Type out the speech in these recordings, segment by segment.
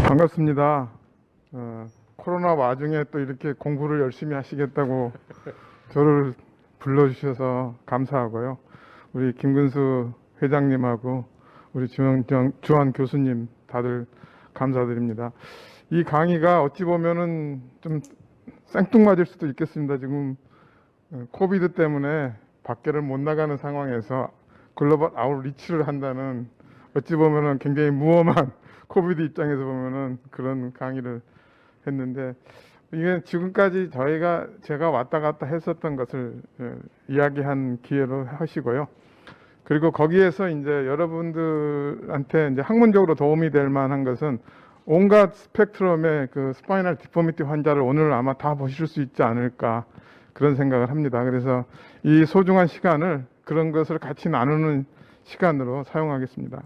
반갑습니다. 코로나 와중에 또 이렇게 공부를 열심히 하시겠다고 저를 불러주셔서 감사하고요. 우리 김근수 회장님하고 우리 주한 교수님 다들 감사드립니다. 이 강의가 어찌 보면은 좀 생뚱맞을 수도 있겠습니다. 지금 코비드 때문에 밖에를 못 나가는 상황에서 글로벌 아웃리치를 한다는 어찌 보면은 굉장히 무엄한 코비드 입장에서 보면은 그런 강의를 했는데, 이게 지금까지 제가 왔다 갔다 했었던 것을 이야기한 기회로 하시고요. 그리고 거기에서 이제 여러분들한테 이제 학문적으로 도움이 될 만한 것은 온갖 스펙트럼의 그 스파이널 디포미티 환자를 오늘 아마 다 보실 수 있지 않을까 그런 생각을 합니다. 그래서 이 소중한 시간을 그런 것을 같이 나누는 시간으로 사용하겠습니다.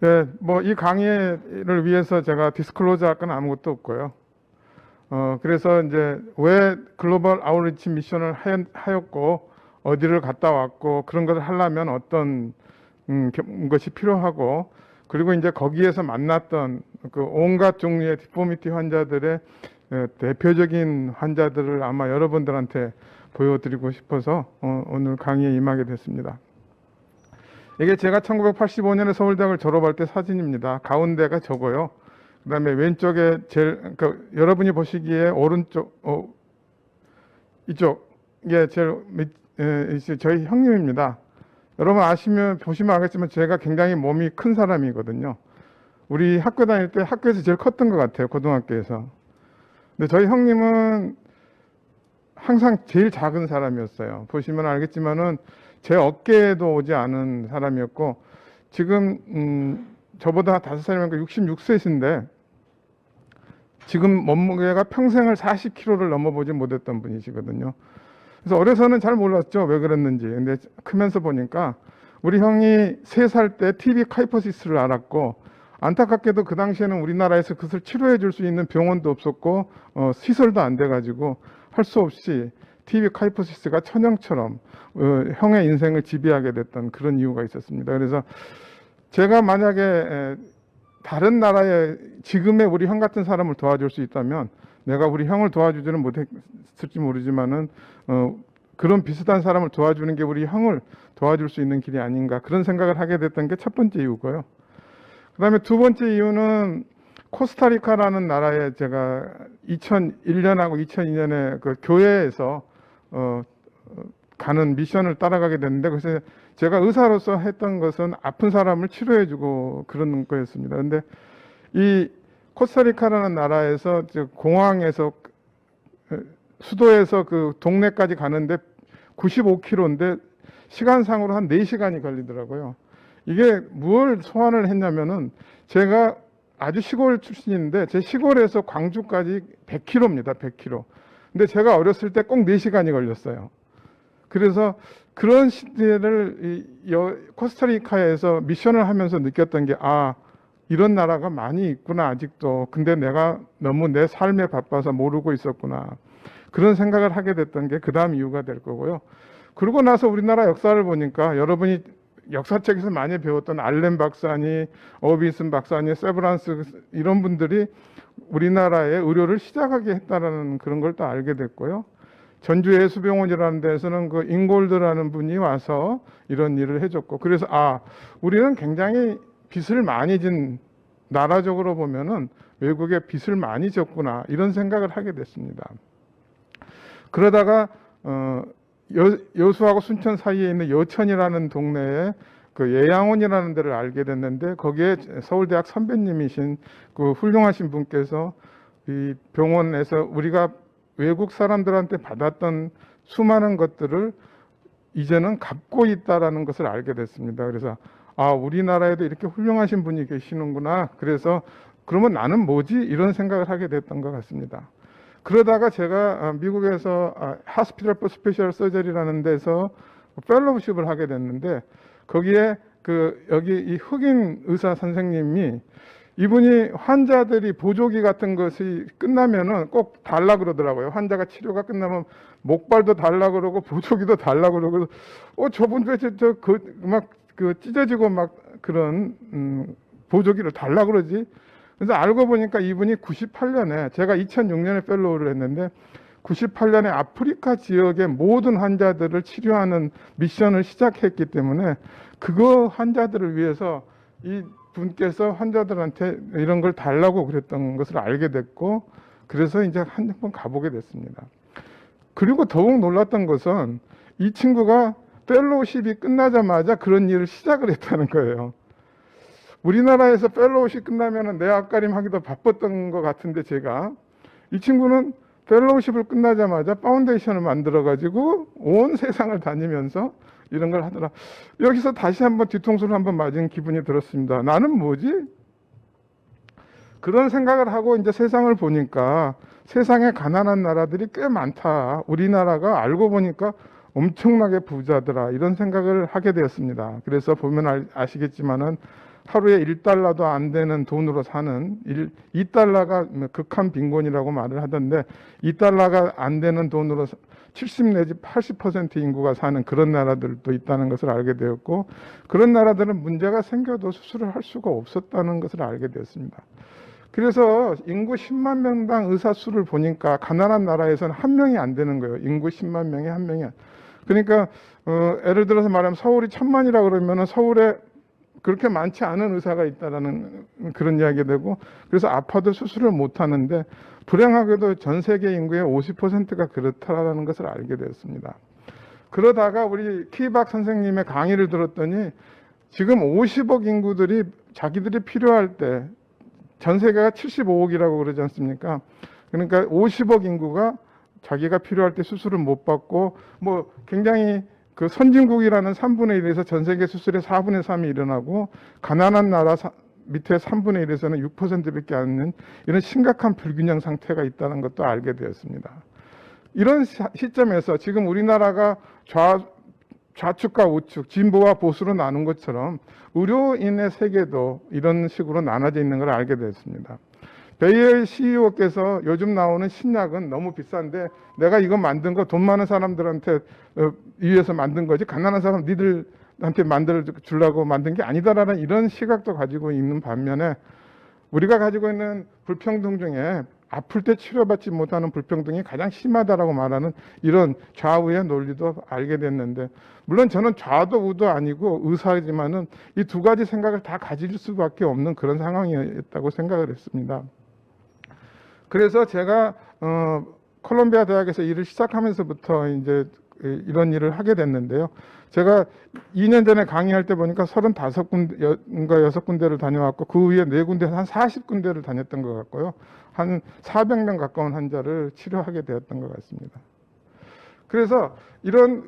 네, 뭐 이 강의를 위해서 제가 디스클로즈 할 건 아무것도 없고요. 그래서 이제 왜 글로벌 아웃리치 미션을 하였고 어디를 갔다 왔고 그런 것을 하려면 어떤 것이 필요하고, 그리고 이제 거기에서 만났던 그 온갖 종류의 디포미티 환자들의 대표적인 환자들을 아마 여러분들한테 보여드리고 싶어서 오늘 강의에 임하게 됐습니다. 이게 제가 1985년에 서울대학을 졸업할 때 사진입니다. 가운데가 저고요. 그 다음에 왼쪽에 그러니까 여러분이 보시기에 오른쪽, 이쪽에 저희 형님입니다. 여러분 보시면 알겠지만 제가 굉장히 몸이 큰 사람이거든요. 우리 학교 다닐 때 학교에서 제일 컸던 것 같아요. 고등학교에서. 근데 저희 형님은 항상 제일 작은 사람이었어요. 보시면 알겠지만은 제 어깨에도 오지 않은 사람이었고, 지금 저보다 5살이면 66세이신데 지금 몸무게가 평생을 40kg를 넘어보지 못했던 분이시거든요. 그래서 어려서는 잘 몰랐죠, 왜 그랬는지. 근데 크면서 보니까 우리 형이 3살 때 TB 카이퍼시스를 알았고, 안타깝게도 그 당시에는 우리나라에서 그것을 치료해 줄 수 있는 병원도 없었고 시설도 안 돼가지고 할 수 없이 TB 카이퍼시스가 천형처럼 형의 인생을 지배하게 됐던 그런 이유가 있었습니다. 그래서 제가 만약에 다른 나라에 지금의 우리 형 같은 사람을 도와줄 수 있다면, 내가 우리 형을 도와주지는 못했을지 모르지만은 그런 비슷한 사람을 도와주는 게 우리 형을 도와줄 수 있는 길이 아닌가, 그런 생각을 하게 됐던 게 첫 번째 이유고요. 그 다음에 두 번째 이유는 코스타리카라는 나라에 제가 2001년하고 2002년에 그 교회에서 가는 미션을 따라가게 됐는데, 그래서 제가 의사로서 했던 것은 아픈 사람을 치료해주고 그런 거였습니다. 근데 이 코스타리카라는 나라에서 공항에서 수도에서 그 동네까지 가는데 95km인데 시간상으로 한 4시간이 걸리더라고요. 이게 뭘 소환을 했냐면은, 제가 아주 시골 출신인데 제 시골에서 광주까지 100km입니다. 100km. 근데 제가 어렸을 때 꼭 4시간이 걸렸어요. 그래서 그런 시대를 코스타리카에서 미션을 하면서 느꼈던 게, 이런 나라가 많이 있구나 아직도. 근데 내가 너무 내 삶에 바빠서 모르고 있었구나. 그런 생각을 하게 됐던 게 그 다음 이유가 될 거고요. 그러고 나서 우리나라 역사를 보니까 여러분이 역사책에서 많이 배웠던 알렌 박사니 어비슨 박사니 세브란스 이런 분들이 우리나라의 의료를 시작하게 했다라는 그런 걸 또 알게 됐고요. 전주 예수병원이라는 데서는 그 잉골드라는 분이 와서 이런 일을 해줬고, 그래서 우리는 굉장히 빚을 많이 진, 나라적으로 보면은 외국에 빚을 많이 졌구나, 이런 생각을 하게 됐습니다. 그러다가 여수하고 순천 사이에 있는 여천이라는 동네에 그 예양원이라는 데를 알게 됐는데, 거기에 서울대학 선배님이신 그 훌륭하신 분께서 이 병원에서 우리가 외국 사람들한테 받았던 수많은 것들을 이제는 갚고 있다라는 것을 알게 됐습니다. 그래서 우리나라에도 이렇게 훌륭하신 분이 계시는구나. 그래서 그러면 나는 뭐지? 이런 생각을 하게 됐던 것 같습니다. 그러다가 제가 미국에서 하스피탈 포 스페셜 서저리라는 데서 펠로우십을 하게 됐는데, 거기에 여기 이 흑인 의사 선생님이, 이분이 환자들이 보조기 같은 것이 끝나면은 꼭 달라 그러더라고요. 환자가 치료가 끝나면 목발도 달라 그러고 보조기도 달라 그러고, 저분 도대체 막 찢어지고 막 그런 보조기를 달라 그러지. 그래서 알고 보니까 이분이 98년에 제가 2006년에 펠로우를 했는데 98년에 아프리카 지역의 모든 환자들을 치료하는 미션을 시작했기 때문에 그거 환자들을 위해서 이 분께서 환자들한테 이런 걸 달라고 그랬던 것을 알게 됐고 그래서 이제 한 번 가보게 됐습니다. 그리고 더욱 놀랐던 것은 이 친구가 펠로우십이 끝나자마자 그런 일을 시작을 했다는 거예요. 우리나라에서 펠로우십 끝나면 내 앞가림 하기도 바빴던 것 같은데 제가 이 친구는 펠로우십을 끝나자마자 파운데이션을 만들어 가지고 온 세상을 다니면서 이런 걸 하더라. 여기서 다시 한번 뒤통수를 한번 맞은 기분이 들었습니다. 나는 뭐지? 그런 생각을 하고 이제 세상을 보니까 세상에 가난한 나라들이 꽤 많다. 우리나라가 알고 보니까 엄청나게 부자더라. 이런 생각을 하게 되었습니다. 그래서 보면 아시겠지만은 하루에 1달러도 안 되는 돈으로 사는 2달러가 극한 빈곤이라고 말을 하던데 2달러가 안 되는 돈으로 70 내지 80% 인구가 사는 그런 나라들도 있다는 것을 알게 되었고 그런 나라들은 문제가 생겨도 수술을 할 수가 없었다는 것을 알게 되었습니다. 그래서 인구 10만 명당 의사 수를 보니까 가난한 나라에서는 한 명이 안 되는 거예요. 인구 10만 명에 한 명이. 그러니까 예를 들어서 말하면 서울이 1000만이라 그러면은 서울에 그렇게 많지 않은 의사가 있다라는 그런 이야기가 되고 그래서 아파도 수술을 못 하는데 불행하게도 전 세계 인구의 50%가 그렇다라는 것을 알게 되었습니다. 그러다가 우리 키박 선생님의 강의를 들었더니 지금 50억 인구들이 자기들이 필요할 때 전 세계가 75억이라고 그러지 않습니까? 그러니까 50억 인구가 자기가 필요할 때 수술을 못 받고 뭐 굉장히 그 선진국이라는 3분의 1에서 전 세계 수술의 4분의 3이 일어나고 가난한 나라 밑에 3분의 1에서는 6%밖에 안 되는 이런 심각한 불균형 상태가 있다는 것도 알게 되었습니다. 이런 시점에서 지금 우리나라가 좌측과 우측, 진보와 보수로 나눈 것처럼 의료인의 세계도 이런 식으로 나눠져 있는 걸 알게 됐습니다. 베이의 CEO께서 요즘 나오는 신약은 너무 비싼데 내가 이거 만든 거 돈 많은 사람들한테 위해서 만든 거지 가난한 사람 니들한테 만들어 주려고 만든 게 아니다라는 이런 시각도 가지고 있는 반면에 우리가 가지고 있는 불평등 중에 아플 때 치료받지 못하는 불평등이 가장 심하다라고 말하는 이런 좌우의 논리도 알게 됐는데 물론 저는 좌도 우도 아니고 의사이지만은 이 두 가지 생각을 다 가질 수밖에 없는 그런 상황이었다고 생각을 했습니다. 그래서 제가 콜롬비아 대학에서 일을 시작하면서부터 이제 이런 일을 하게 됐는데요. 제가 2년 전에 강의할 때 보니까 35군데인가 6군데를 다녀왔고 그 위에 4군데 한 40군데를 다녔던 것 같고요. 한 400명 가까운 환자를 치료하게 되었던 것 같습니다. 그래서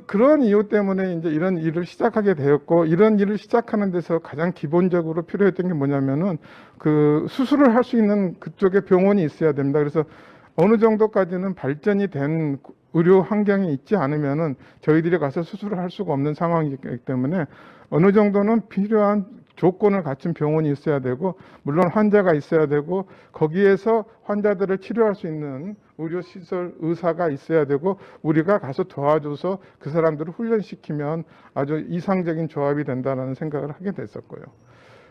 그런 이유 때문에 이제 이런 일을 시작하게 되었고 이런 일을 시작하는 데서 가장 기본적으로 필요했던 게 뭐냐면은 그 수술을 할 수 있는 그쪽에 병원이 있어야 됩니다. 그래서 어느 정도까지는 발전이 된 의료 환경이 있지 않으면은 저희들이 가서 수술을 할 수가 없는 상황이기 때문에 어느 정도는 필요한 조건을 갖춘 병원이 있어야 되고 물론 환자가 있어야 되고 거기에서 환자들을 치료할 수 있는 의료시설 의사가 있어야 되고 우리가 가서 도와줘서 그 사람들을 훈련시키면 아주 이상적인 조합이 된다는 생각을 하게 됐었고요.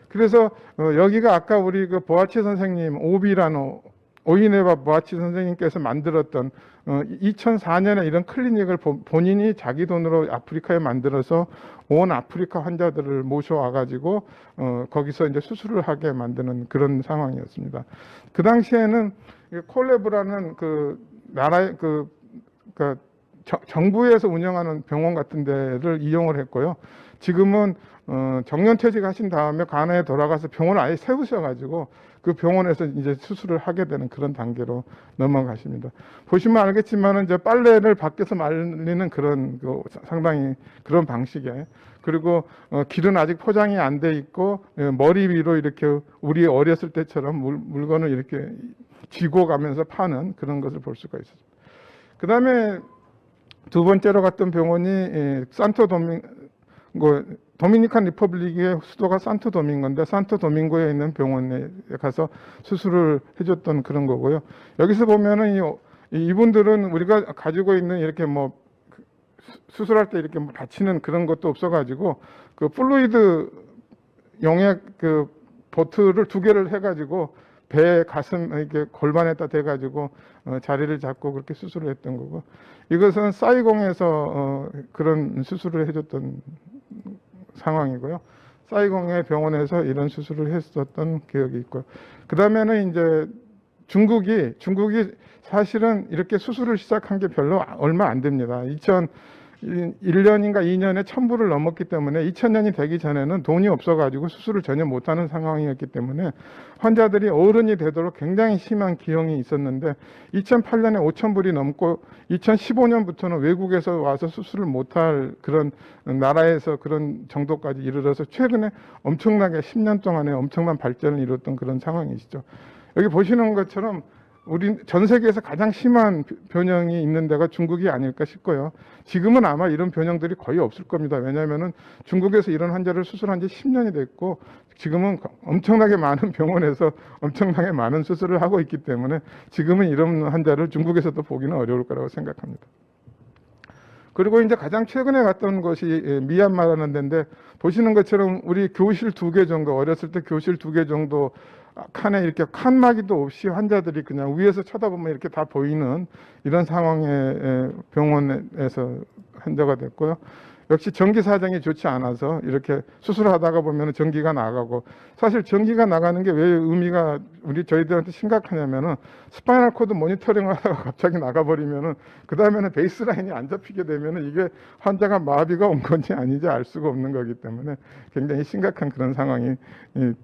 그래서 여기가 아까 우리 그 보아치 선생님 오비라노 오이네바 보아치 선생님께서 만들었던 2004년에 이런 클리닉을 본인이 자기 돈으로 아프리카에 만들어서 온 아프리카 환자들을 모셔와 가지고 거기서 이제 수술을 하게 만드는 그런 상황이었습니다. 그 당시에는 콜레브라는 그 나라의 정부에서 운영하는 병원 같은 데를 이용을 했고요. 지금은 정년퇴직하신 다음에 가나에 돌아가서 병원을 아예 세우셔가지고 그 병원에서 이제 수술을 하게 되는 그런 단계로 넘어가십니다. 보시면 알겠지만은 이제 빨래를 밖에서 말리는 그런 상당히 그런 방식에 그리고 길은 아직 포장이 안 돼 있고 머리 위로 이렇게 우리 어렸을 때처럼 물건을 이렇게 쥐고 가면서 파는 그런 것을 볼 수가 있습니다. 그 다음에 두 번째로 갔던 병원이 도미니칸 리퍼블릭의 수도가 산토도밍고인데 산토도밍고에 있는 병원에 가서 수술을 해줬던 그런 거고요. 여기서 보면은 이분들은 우리가 가지고 있는 이렇게 뭐 수술할 때 이렇게 뭐 다치는 그런 것도 없어가지고 그 플루이드 용액 그 보트를 2개를 해가지고 배 가슴 이렇게 골반에다 대가지고 자리를 잡고 그렇게 수술을 했던 거고, 이것은 사이공에서 그런 수술을 해줬던 상황이고요. 사이공의 병원에서 이런 수술을 했었던 기억이 있고요. 그 다음에는 이제 중국이 사실은 이렇게 수술을 시작한 게 별로 얼마 안 됩니다. 2001년인가 2년에 1000불을 넘었기 때문에 2000년이 되기 전에는 돈이 없어가지고 수술을 전혀 못하는 상황이었기 때문에 환자들이 어른이 되도록 굉장히 심한 기형이 있었는데, 2008년에 5000불이 넘고 2015년부터는 외국에서 와서 수술을 못할 그런 나라에서 그런 정도까지 이르러서 최근에 엄청나게 10년 동안에 엄청난 발전을 이뤘던 그런 상황이시죠. 여기 보시는 것처럼 우리 전 세계에서 가장 심한 변형이 있는 데가 중국이 아닐까 싶고요. 지금은 아마 이런 변형들이 거의 없을 겁니다. 왜냐하면 중국에서 이런 환자를 수술한 지 10년이 됐고, 지금은 엄청나게 많은 병원에서 엄청나게 많은 수술을 하고 있기 때문에 지금은 이런 환자를 중국에서도 보기는 어려울 거라고 생각합니다. 그리고 이제 가장 최근에 갔던 곳이 미얀마라는 데인데, 보시는 것처럼 우리 교실 2개 정도, 어렸을 때 교실 2개 정도 칸에 이렇게 칸막이도 없이 환자들이 그냥 위에서 쳐다보면 이렇게 다 보이는 이런 상황의 병원에서 환자가 됐고요. 역시 전기 사정이 좋지 않아서 이렇게 수술하다가 보면 전기가 나가고, 사실 전기가 나가는 게 왜 의미가 저희들한테 심각하냐면은 스파이널 코드 모니터링을 하다가 갑자기 나가버리면은 그 다음에는 베이스라인이 안 잡히게 되면은 이게 환자가 마비가 온 건지 아닌지 알 수가 없는 거기 때문에 굉장히 심각한 그런 상황이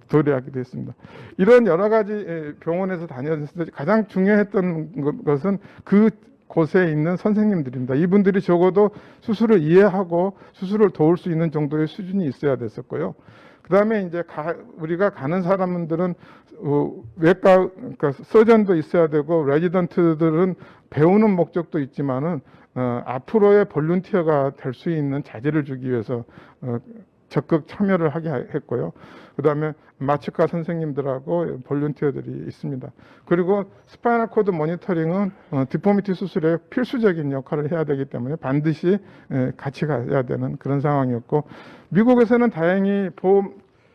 도래하게 됐습니다. 이런 여러 가지 병원에서 다녔을 때 가장 중요했던 것은 그 곳에 있는 선생님들입니다. 이분들이 적어도 수술을 이해하고 수술을 도울 수 있는 정도의 수준이 있어야 됐었고요. 그 다음에 이제 우리가 가는 사람들은 외과, 그러니까 서전도 있어야 되고, 레지던트들은 배우는 목적도 있지만은 앞으로의 볼런티어가 될 수 있는 자질을 주기 위해서 적극 참여를 하게 했고요. 그 다음에 마취과 선생님들하고 볼런티어들이 있습니다. 그리고 스파이널 코드 모니터링은 디포미티 수술에 필수적인 역할을 해야 되기 때문에 반드시 같이 가야 되는 그런 상황이었고, 미국에서는 다행히 보험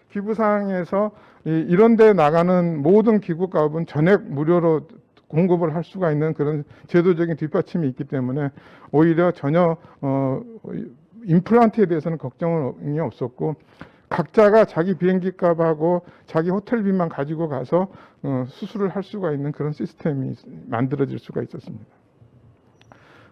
기부상에서 이런 데 나가는 모든 기구값은 전액 무료로 공급을 할 수가 있는 그런 제도적인 뒷받침이 있기 때문에 오히려 전혀 임플란트에 대해서는 걱정이 없었고, 각자가 자기 비행기 값하고 자기 호텔비만 가지고 가서 수술을 할 수가 있는 그런 시스템이 만들어질 수가 있었습니다.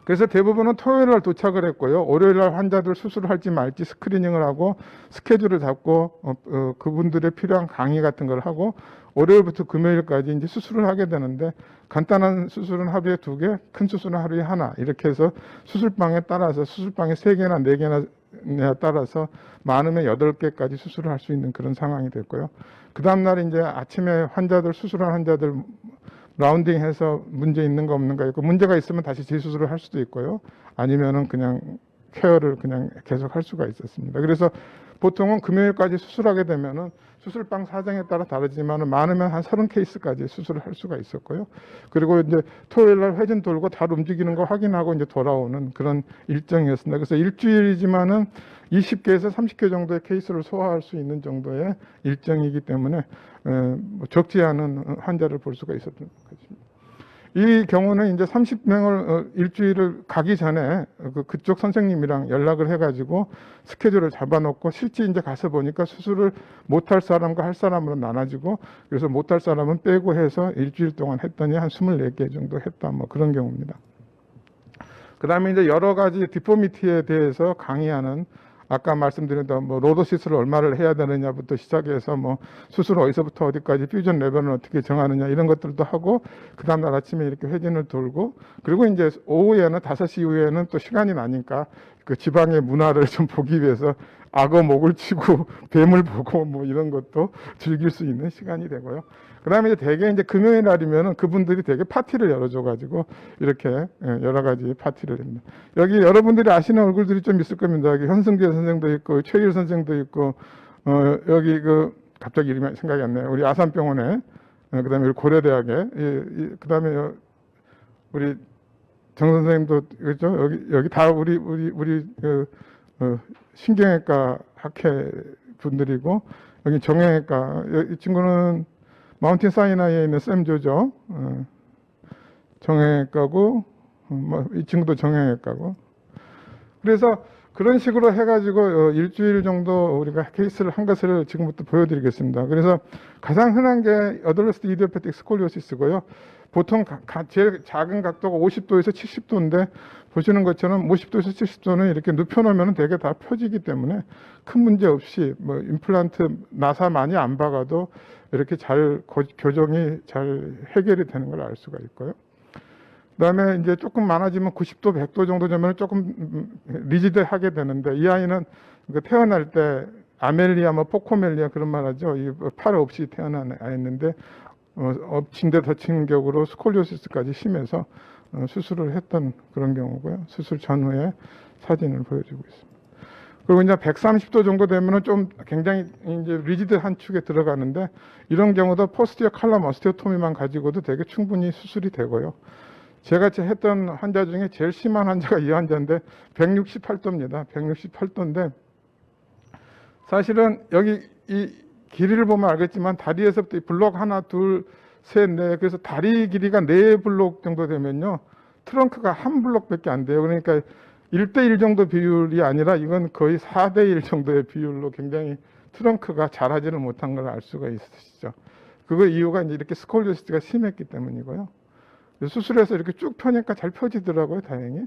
그래서 대부분은 토요일 날 도착을 했고요. 월요일 날 환자들 수술을 할지 말지 스크리닝을 하고 스케줄을 잡고 그분들의 필요한 강의 같은 걸 하고, 월요일부터 금요일까지 이제 수술을 하게 되는데, 간단한 수술은 하루에 2개, 큰 수술은 하루에 1, 이렇게 해서 수술방에 따라서 수술방에 3개나 4개나 따라서 많으면 8개까지 수술을 할 수 있는 그런 상황이 됐고요. 그 다음날 이제 아침에 수술한 환자들 라운딩해서 문제 있는 거 없는가 있고, 문제가 있으면 다시 재수술을 할 수도 있고요. 아니면은 그냥 케어를 그냥 계속 할 수가 있었습니다. 그래서 보통은 금요일까지 수술하게 되면은 수술방 사정에 따라 다르지만 많으면 한 30케이스까지 수술을 할 수가 있었고요. 그리고 이제 토요일 날 회전 돌고 잘 움직이는 거 확인하고 이제 돌아오는 그런 일정이었습니다. 그래서 일주일이지만은 20개에서 30개 정도의 케이스를 소화할 수 있는 정도의 일정이기 때문에 적지 않은 환자를 볼 수가 있었던 것입니다. 이 경우는 이제 30명을 일주일을 가기 전에 그쪽 선생님이랑 연락을 해가지고 스케줄을 잡아놓고, 실제 이제 가서 보니까 수술을 못할 사람과 할 사람으로 나눠지고, 그래서 못할 사람은 빼고 해서 일주일 동안 했더니 한 24개 정도 했다, 뭐 그런 경우입니다. 그 다음에 이제 여러 가지 디포미티에 대해서 강의하는, 아까 말씀드린 뭐 로도시스를 얼마를 해야 되느냐부터 시작해서 뭐 수술 어디서부터 어디까지 퓨전 레벨을 어떻게 정하느냐 이런 것들도 하고, 그 다음날 아침에 이렇게 회진을 돌고, 그리고 이제 오후에는 5시 이후에는 또 시간이 나니까 그 지방의 문화를 좀 보기 위해서 악어 목을 치고 뱀을 보고 뭐 이런 것도 즐길 수 있는 시간이 되고요. 그 다음에 이제 대개 이제 금요일 날이면은 그분들이 되게 파티를 열어줘가지고 이렇게 여러 가지 파티를 합니다. 여기 여러분들이 아시는 얼굴들이 좀 있을 겁니다. 여기 현승재 선생도 있고 최일 선생도 있고, 여기 갑자기 이름이 생각이 안 나요. 우리 아산병원에, 그 다음에 우리 고려대학에, 그 다음에 우리 정 선생님도 그렇죠. 여기 다 우리 신경외과 학회 분들이고, 여기 정형외과. 이 친구는 마운틴 사이나이에 있는 샘 조죠. 정형외과고, 이 친구도 정형외과고. 그래서 그런 식으로 해가지고 일주일 정도 우리가 케이스를 한 것을 지금부터 보여드리겠습니다. 그래서 가장 흔한 게 어덜러스트 이디오패틱 스콜리오시스고요. 보통 제일 작은 각도가 50도에서 70도인데 보시는 것처럼 50도에서 70도는 이렇게 눕혀놓으면 되게 다 펴지기 때문에 큰 문제 없이 뭐 임플란트 나사 많이 안 박아도 이렇게 잘 교정이 잘 해결이 되는 걸 알 수가 있고요. 그다음에 이제 조금 많아지면 90도, 100도 정도 되면 조금 리지드하게 되는데 이 아이는 태어날 때 아멜리아, 뭐 포코멜리아 그런 말 하죠. 이 팔 없이 태어난 아이인데 엎친 데 덮친 격으로 스콜리오시스까지 심해서 수술을 했던 그런 경우고요. 수술 전후에 사진을 보여주고 있습니다. 그리고 이제 130도 정도 되면은 좀 굉장히 이제 리지드한 축에 들어가는데 이런 경우도 포스티어 칼럼 오스테오토미만 가지고도 되게 충분히 수술이 되고요. 제가 했던 환자 중에 제일 심한 환자가 이 환자인데 168도입니다. 168도인데 사실은 여기 이 길이를 보면 알겠지만 다리에서부터 블록 하나, 둘, 셋, 넷 그래서 다리 길이가 4블록 정도 되면요. 트렁크가 한 블록밖에 안 돼요. 그러니까 1대1 정도 비율이 아니라 이건 거의 4대1 정도의 비율로 굉장히 트렁크가 자라지를 못한 걸 알 수가 있으시죠. 그거 이유가 이제 이렇게 스콜리오시스가 심했기 때문이고요. 수술해서 이렇게 쭉 펴니까 잘 펴지더라고요, 다행히.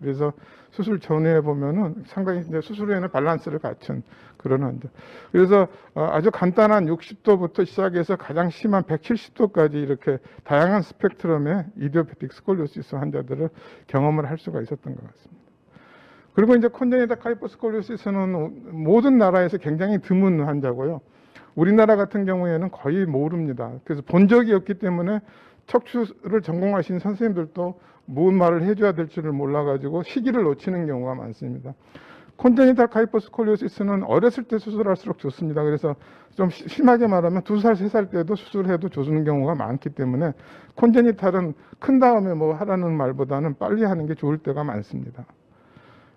그래서 수술 전후에 보면은 상당히 이제 수술 후에는 밸런스를 갖춘 그런 환자. 그래서 아주 간단한 60도부터 시작해서 가장 심한 170도까지 이렇게 다양한 스펙트럼의 이디오패틱 스콜리오시스 환자들을 경험을 할 수가 있었던 것 같습니다. 그리고 이제 콘제니탈 하이퍼스콜리오시스는 모든 나라에서 굉장히 드문 환자고요. 우리나라 같은 경우에는 거의 모릅니다. 그래서 본 적이 없기 때문에 척추를 전공하신 선생님들도 무슨 말을 해줘야 될지를 몰라가지고 시기를 놓치는 경우가 많습니다. 콘제니탈 하이퍼스콜리오시스는 어렸을 때 수술할수록 좋습니다. 그래서 좀 심하게 말하면 2살, 3살 때도 수술해도 좋은 경우가 많기 때문에 콘제니탈은 큰 다음에 뭐 하라는 말보다는 빨리 하는 게 좋을 때가 많습니다.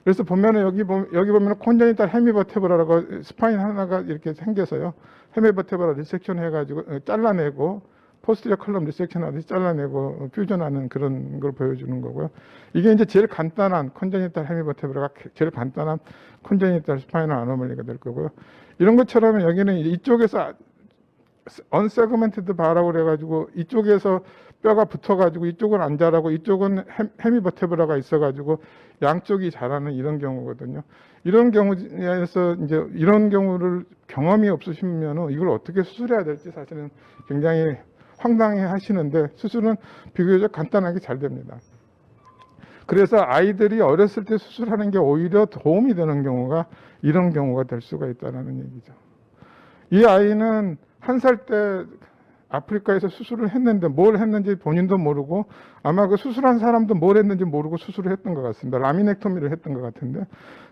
그래서 보면은 여기 보면은 콘제니탈 헤미버테브라라고 스파인 하나가 이렇게 생겨서요. 헤미버테브라 리섹션 해가지고 잘라내고 포스티리어 컬럼 리섹션 하듯이 잘라내고 퓨전하는 그런 걸 보여주는 거고요. 이게 이제 제일 간단한 콘제니탈 헤미버테브라가 제일 간단한 콘제니탈 스파이널 아노멀리가 될 거고요. 이런 것처럼 여기는 이쪽에서 언세그멘티드 바라고 그래가지고 이쪽에서 뼈가 붙어가지고 이쪽은 안 자라고 이쪽은 헤미버테브라가 있어가지고 양쪽이 자라는 이런 경우거든요. 이런 경우에서 이제 이런 경우를 경험이 없으시면 이걸 어떻게 수술해야 될지 사실은 굉장히 황당해 하시는데 수술은 비교적 간단하게 잘 됩니다. 그래서 아이들이 어렸을 때 수술하는 게 오히려 도움이 되는 경우가 이런 경우가 될 수가 있다는 얘기죠. 이 아이는 1살 때 아프리카에서 수술을 했는데 뭘 했는지 본인도 모르고 아마 그 수술한 사람도 뭘 했는지 모르고 수술을 했던 것 같습니다. 라미넥토미를 했던 것 같은데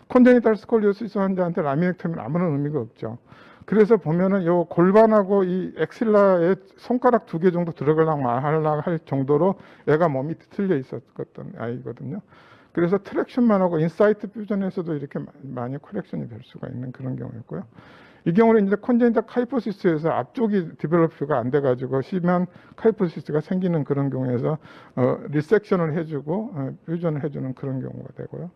콘제니탈 스콜리오시스 환자한테 라미넥토미는 아무런 의미가 없죠. 그래서 보면은 요 골반하고 이 엑실라에 손가락 2개 정도 들어가려고 할 정도로 애가 몸이 틀려 있었던 아이거든요. 그래서 트랙션만 하고 인사이트 퓨전에서도 이렇게 많이 커렉션이 될 수가 있는 그런 경우였고요. 이 경우는 이제 콘제니탈 카이포시스에서 앞쪽이 디벨롭가 안 돼가지고 심한 카이포시스가 생기는 그런 경우에서 리섹션을 해주고 퓨전을 해주는 그런 경우가 되고요.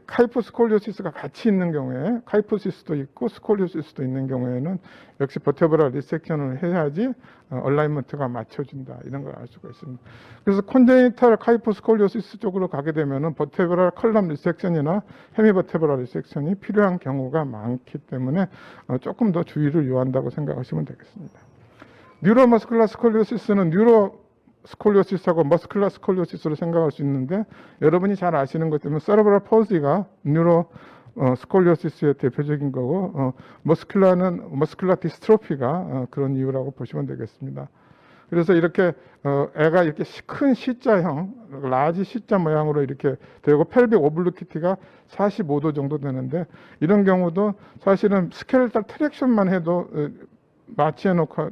카이포스콜리오시스가 같이 있는 경우에 카이포시스도 있고 스콜리오시스도 있는 경우에는 역시 버테브랄 리섹션을 해야지 얼라이먼트가 맞춰진다 이런 걸 알 수가 있습니다. 그래서 콘제니탈 카이포스콜리오시스 쪽으로 가게 되면은 버테브랄 컬럼 리섹션이나 헤미버테브랄 리섹션이 필요한 경우가 많기 때문에 조금 더 주의를 요한다고 생각하시면 되겠습니다. 뉴로머스쿨라 스콜리오시스는 스콜리오시스하고 머스쿨라 스콜리오시스로 생각할 수 있는데 여러분이 잘 아시는 것처럼 세레브럴 포지가 뉴로 스콜리오시스의 대표적인 거고 머스쿨라는 머스쿨라 디스트로피가 그런 이유라고 보시면 되겠습니다. 그래서 이렇게 애가 이렇게 큰 C자형, 라지 C자 모양으로 이렇게 되고 펠빅 오블리퀴티가 45도 정도 되는데 이런 경우도 사실은 스켈레탈 트랙션만 해도 마취해놓고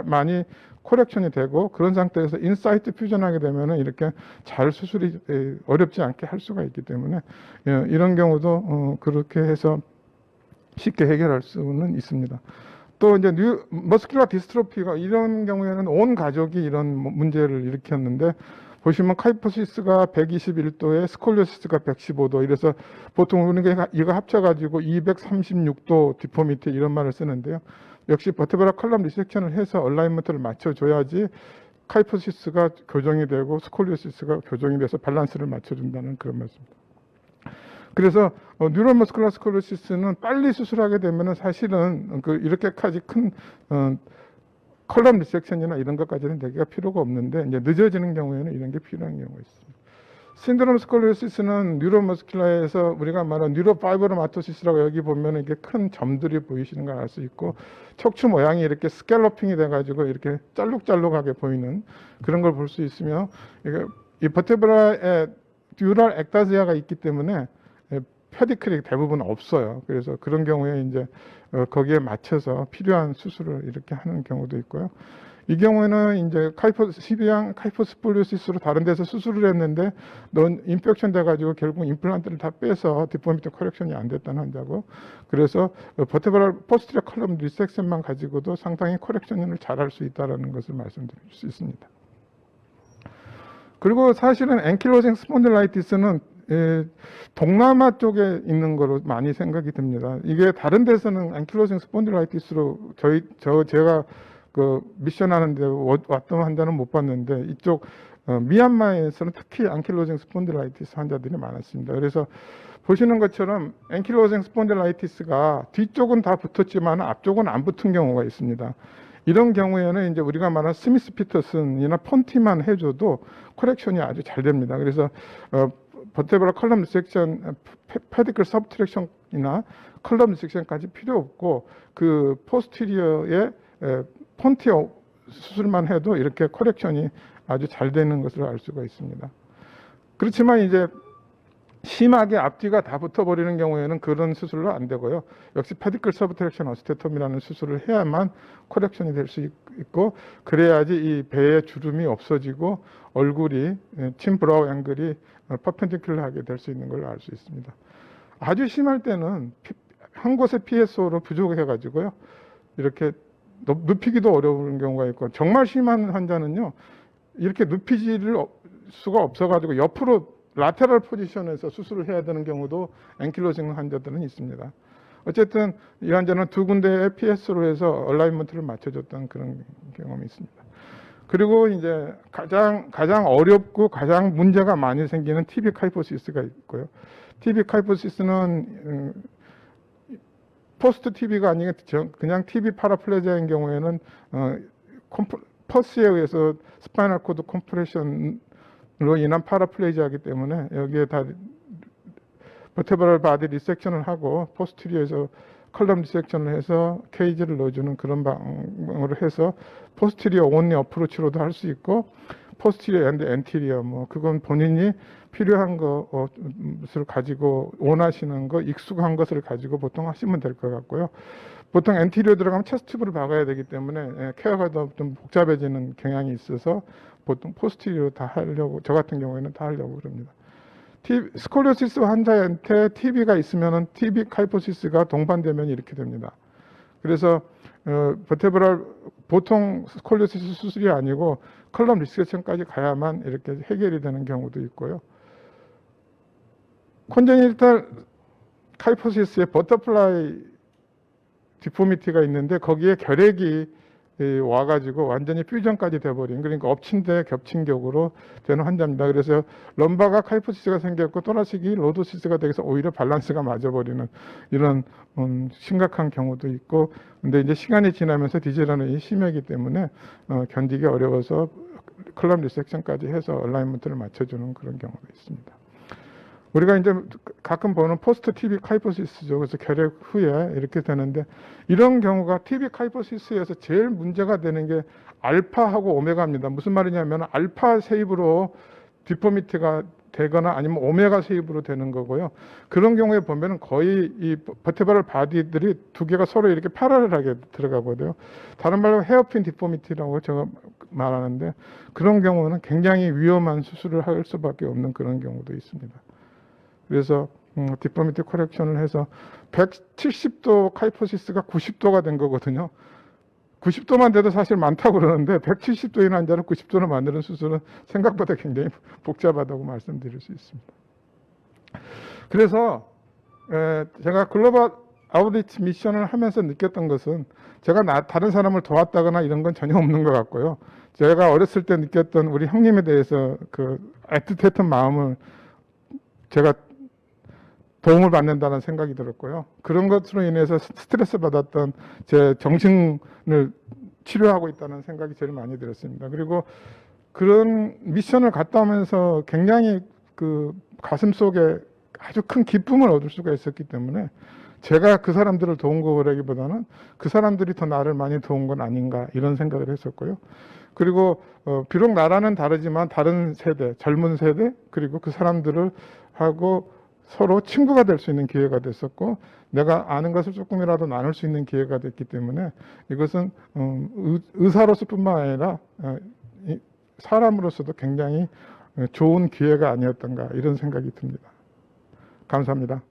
많이 코렉션이 되고 그런 상태에서 인사이트 퓨전하게 되면은 이렇게 잘 수술이 어렵지 않게 할 수가 있기 때문에 이런 경우도 그렇게 해서 쉽게 해결할 수는 있습니다. 또 이제 머스큘러 디스트로피가 이런 경우에는 온 가족이 이런 문제를 일으켰는데 보시면 카이포시스가 121도에 스콜리오시스가 115도 이래서 보통 우리가 이거 합쳐가지고 236도 디포미티 이런 말을 쓰는데요. 역시 버테브라 컬럼 리섹션을 해서 얼라이먼트를 맞춰줘야지 카이포시스가 교정이 되고 스콜리오시스가 교정이 돼서 밸런스를 맞춰준다는 그런 말씀입니다. 그래서 뉴로머스쿨러 스콜리오시스는 빨리 수술하게 되면은 사실은 이렇게까지 큰 컬럼 리섹션이나 이런 것까지는 되기가 필요가 없는데 이제 늦어지는 경우에는 이런 게 필요한 경우가 있습니다. 신드롬 스콜리오시스는 뉴로머스큘러에서 우리가 말하는 뉴로파이브로마토시스라고 여기 보면 이게 큰 점들이 보이시는 걸 알 수 있고 척추 모양이 이렇게 스캘로핑이 돼가지고 이렇게 짤룩짤룩하게 보이는 그런 걸 볼 수 있으며 이 버테브라에 듀럴 액타지아가 있기 때문에 페디클이 대부분 없어요. 그래서 그런 경우에 이제 거기에 맞춰서 필요한 수술을 이렇게 하는 경우도 있고요. 이 경우에는 이제 시비앙 카이포스폴리오시스로 다른 데서 수술을 했는데 인펙션 돼가지고 결국 임플란트를 다 빼서 디포미티 커렉션이 안 됐다는 환자고 그래서 버테브랄 포스티리어 컬럼 리섹션만 가지고도 상당히 커렉션을 잘할 수 있다는 것을 말씀드릴 수 있습니다. 그리고 사실은 앵킬로징 스폰딜라이티스는 동남아 쪽에 있는 거로 많이 생각이 듭니다. 이게 다른 데서는 앵킬로징 스폰딜라이티스로 제가 그 미션 하는데 왔던 환자는 못 봤는데 이쪽 미얀마에서는 특히 앵킬로징 스폰딜라이티스 환자들이 많았습니다. 그래서 보시는 것처럼 앵킬로징 스폰딜라이티스가 뒤쪽은 다 붙었지만 앞쪽은 안 붙은 경우가 있습니다. 이런 경우에는 이제 우리가 말하는 스미스 피터슨이나 폰티만 해줘도 커렉션이 아주 잘 됩니다. 그래서 버테브라 컬럼 리섹션, 페디클 서브트랙션이나 컬럼 리섹션까지 필요 없고 그 포스티리어의 폰티어 수술만 해도 이렇게 커렉션이 아주 잘 되는 것을 알 수가 있습니다. 그렇지만 이제 심하게 앞뒤가 다 붙어버리는 경우에는 그런 수술로 안 되고요. 역시 페디클 서브트랙션 어스테톰이라는 수술을 해야만 커렉션이 될 수 있고 그래야지 이 배의 주름이 없어지고 얼굴이 친 브라우 앵글이 퍼펜디큘러하게 될 수 있는 걸 알 수 있습니다. 아주 심할 때는 한 곳의 PSO로 부족해가지고요. 이렇게 눕히기도 어려운 경우가 있고 정말 심한 환자는요. 이렇게 눕히질 수가 없어가지고 옆으로 라테럴 포지션에서 수술을 해야 되는 경우도 앵킬로징 환자들은 있습니다. 어쨌든 이 환자는 두 군데의 PS로 해서 얼라이먼트를 맞춰줬던 그런 경험이 있습니다. 그리고 이제 가장 어렵고 가장 문제가 많이 생기는 TB 카이포시스가 있고요. TB 카이포시스는 포스트 TB가 아니고 그냥 TB 파라플레지아인 경우에는 퍼스에 의해서 스파이널 코드 컴프레션으로 인한 파라플레지아이기 때문에 여기에 다 버테브럴 바디 리섹션을 하고 포스티리어에서 컬럼 리섹션을 해서 케이지를 넣어주는 그런 방법으로 해서 포스티리어 온리 어프로치로도 할 수 있고 포스티리어 앤드 엔티리어 뭐 그건 본인이 필요한 것을 가지고 원하시는 거 익숙한 것을 가지고 보통 하시면 될 것 같고요. 보통 엔티리어 들어가면 체스트브를 박아야 되기 때문에 케어가 좀 복잡해지는 경향이 있어서 보통 포스티리어 다 하려고 저 같은 경우에는 다 하려고 그럽니다. 스콜리오시스 환자한테 TB가 있으면은 TB 카이포시스가 동반되면 이렇게 됩니다. 그래서 버테브랄 보통 스콜리오시스 수술이 아니고 컬럼 리섹션까지 가야만 이렇게 해결이 되는 경우도 있고요. 콘제니탈 카이포시스에 버터플라이 디포미티가 있는데 거기에 결핵이 와가지고 완전히 퓨전까지 돼버린 그러니까 엎친 데 겹친 격으로 되는 환자입니다. 그래서 럼바가 카이포시스가 생겼고 토라식이 로도시스가 돼서 오히려 밸런스가 맞아버리는 이런 심각한 경우도 있고 근데 이제 시간이 지나면서 디제너레이션이 심하기 때문에 견디기 어려워서 컬럼 리섹션까지 해서 얼라이먼트를 맞춰주는 그런 경우가 있습니다. 우리가 이제 가끔 보는 포스트 TB 카이포시스죠. 그래서 결핵 후에 이렇게 되는데 이런 경우가 TB 카이포시스에서 제일 문제가 되는 게 알파하고 오메가입니다. 무슨 말이냐면 알파 세입으로 디포미티가 되거나 아니면 오메가 세입으로 되는 거고요. 그런 경우에 보면은 거의 이 버테브럴 바디들이 두 개가 서로 이렇게 패러럴하게 들어가거든요. 다른 말로 헤어핀 디포미티라고 제가 말하는데 그런 경우는 굉장히 위험한 수술을 할 수밖에 없는 그런 경우도 있습니다. 그래서 디포미티 커렉션을 해서 170도 카이포시스가 90도가 된 거거든요. 90도만 돼도 사실 많다고 그러는데 170도인 환자를 90도로 만드는 수술은 생각보다 굉장히 복잡하다고 말씀드릴 수 있습니다. 그래서 제가 글로벌 아웃리치 미션을 하면서 느꼈던 것은 제가 다른 사람을 도왔다거나 이런 건 전혀 없는 것 같고요. 제가 어렸을 때 느꼈던 우리 형님에 대해서 그 애틋했던 마음을 제가 도움을 받는다는 생각이 들었고요. 그런 것으로 인해서 스트레스 받았던 제 정신을 치료하고 있다는 생각이 제일 많이 들었습니다. 그리고 그런 미션을 갔다 오면서 굉장히 그 가슴 속에 아주 큰 기쁨을 얻을 수가 있었기 때문에 제가 그 사람들을 도운 거라기보다는 그 사람들이 더 나를 많이 도운 건 아닌가 이런 생각을 했었고요. 그리고 비록 나라는 다르지만 다른 세대, 젊은 세대 그리고 그 사람들을 하고 서로 친구가 될 수 있는 기회가 됐었고 내가 아는 것을 조금이라도 나눌 수 있는 기회가 됐기 때문에 이것은 의사로서뿐만 아니라 사람으로서도 굉장히 좋은 기회가 아니었던가 이런 생각이 듭니다. 감사합니다.